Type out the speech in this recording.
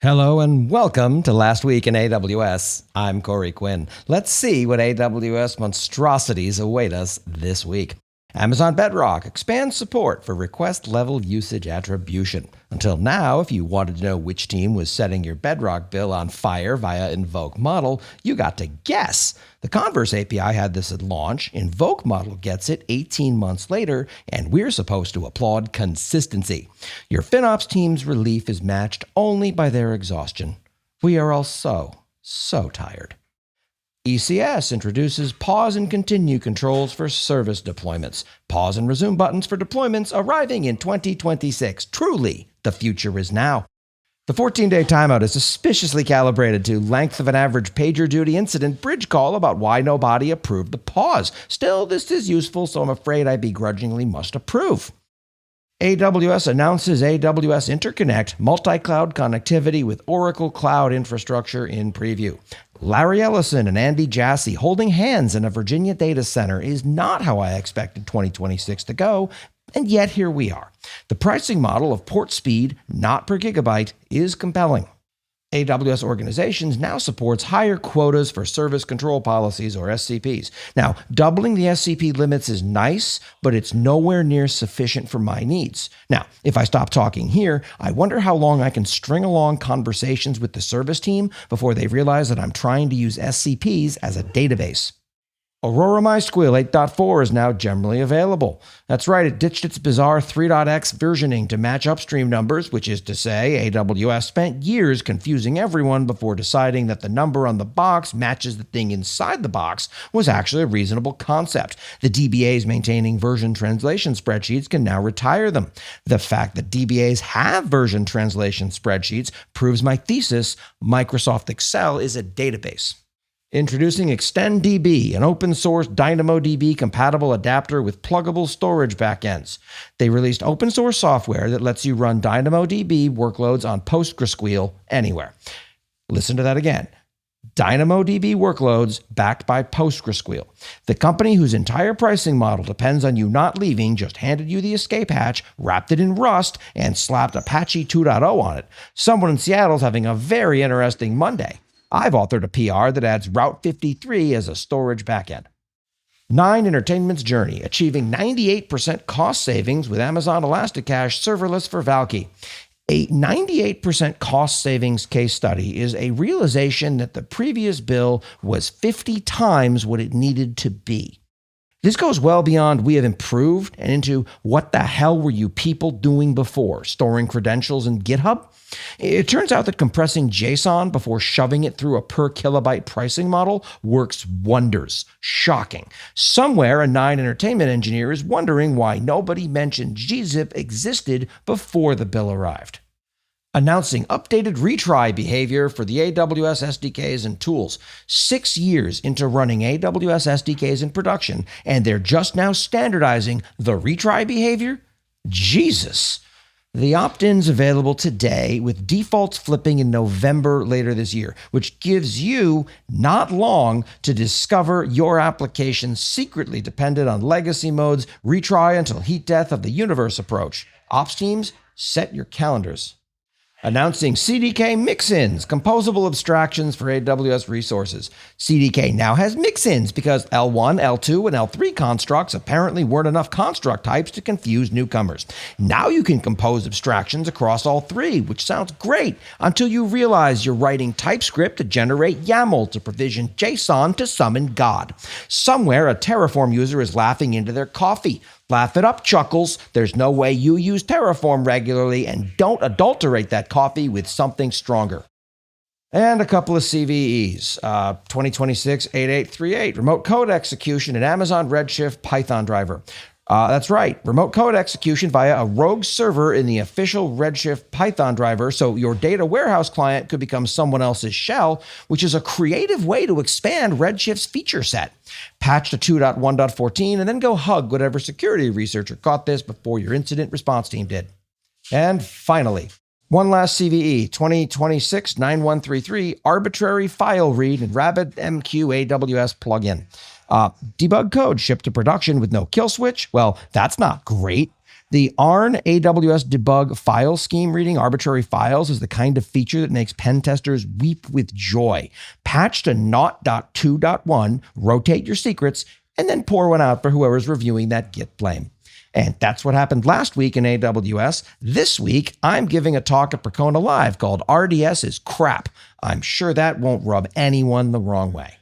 Hello and welcome to Last Week in AWS. I'm Corey Quinn. Let's see what AWS monstrosities await us this week. Amazon Bedrock expands support for request-level usage attribution. Until now, if you wanted to know which team was setting your Bedrock bill on fire via Invoke Model, you got to guess. The Converse API had this at launch, Invoke Model gets it 18 months later, and we're supposed to applaud consistency. Your FinOps team's relief is matched only by their exhaustion. We are all so tired. ECS introduces pause and continue controls for service deployments. Pause and resume buttons for deployments arriving in 2026. Truly, the future is now. The 14-day timeout is suspiciously calibrated to length of an average PagerDuty incident bridge call about why nobody approved the pause. Still, this is useful, so I'm afraid I begrudgingly must approve. AWS announces AWS Interconnect multi-cloud connectivity with Oracle Cloud Infrastructure in preview. Larry Ellison and Andy Jassy holding hands in a Virginia data center is not how I expected 2026 to go, and yet here we are. The pricing model of port speed, not per gigabyte, is compelling. AWS Organizations now supports higher quotas for service control policies, or SCPs. Now, doubling the SCP limits is nice, but it's nowhere near sufficient for my needs. Now, if I stop talking here, I wonder how long I can string along conversations with the service team before they realize that I'm trying to use SCPs as a database. Aurora MySQL 8.4 is now generally available. That's right, it ditched its bizarre 3.x versioning to match upstream numbers, which is to say, AWS spent years confusing everyone before deciding that the number on the box matches the thing inside the box was actually a reasonable concept. The DBAs maintaining version translation spreadsheets can now retire them. The fact that DBAs have version translation spreadsheets proves my thesis: Microsoft Excel is a database. Introducing ExtendDB, an open-source DynamoDB compatible adapter with pluggable storage backends. They released open-source software that lets you run DynamoDB workloads on PostgreSQL anywhere. Listen to that again. DynamoDB workloads backed by PostgreSQL. The company whose entire pricing model depends on you not leaving just handed you the escape hatch, wrapped it in Rust, and slapped Apache 2.0 on it. Someone in Seattle's having a very interesting Monday. I've authored a PR that adds Route 53 as a storage backend. Nine Entertainment's journey, achieving 98% cost savings with Amazon Elasticache serverless for Valkey. A 98% cost savings case study is a realization that the previous bill was 50 times what it needed to be. This goes well beyond we have improved and into what the hell were you people doing before, storing credentials in GitHub? It turns out that compressing JSON before shoving it through a per kilobyte pricing model works wonders. Shocking. Somewhere a Nine Entertainment engineer is wondering why nobody mentioned gzip existed before the bill arrived. Announcing updated retry behavior for the AWS SDKs and tools. 6 years into running AWS SDKs in production, and they're just now standardizing the retry behavior? Jesus! The opt-in's available today with defaults flipping in November later this year, which gives you not long to discover your application secretly dependent on legacy mode's retry until heat death of the universe approach. Ops teams, set your calendars. Announcing CDK mix-ins, composable abstractions for AWS resources. CDK now has mix-ins because L1, L2, and L3 constructs apparently weren't enough construct types to confuse newcomers. Now you can compose abstractions across all three, which sounds great until you realize you're writing TypeScript to generate YAML to provision JSON to summon God. Somewhere a Terraform user is laughing into their coffee. Laugh it up, Chuckles. There's no way you use Terraform regularly, and don't adulterate that coffee with something stronger. And a couple of CVEs. 2026-8838, remote code execution in Amazon Redshift Python driver. That's right, remote code execution via a rogue server in the official Redshift Python driver, so your data warehouse client could become someone else's shell, which is a creative way to expand Redshift's feature set. Patch to 2.1.14 and then go hug whatever security researcher caught this before your incident response team did. And finally, one last CVE, 2026-9133, arbitrary file read in RabbitMQ AWS plugin. Debug code shipped to production with no kill switch. Well, that's not great. The ARN AWS debug file scheme reading arbitrary files is the kind of feature that makes pen testers weep with joy. Patch to not.2.1, rotate your secrets, and then pour one out for whoever's reviewing that Git blame. And that's what happened last week in AWS. This week, I'm giving a talk at Percona Live called RDS is Crap. I'm sure that won't rub anyone the wrong way.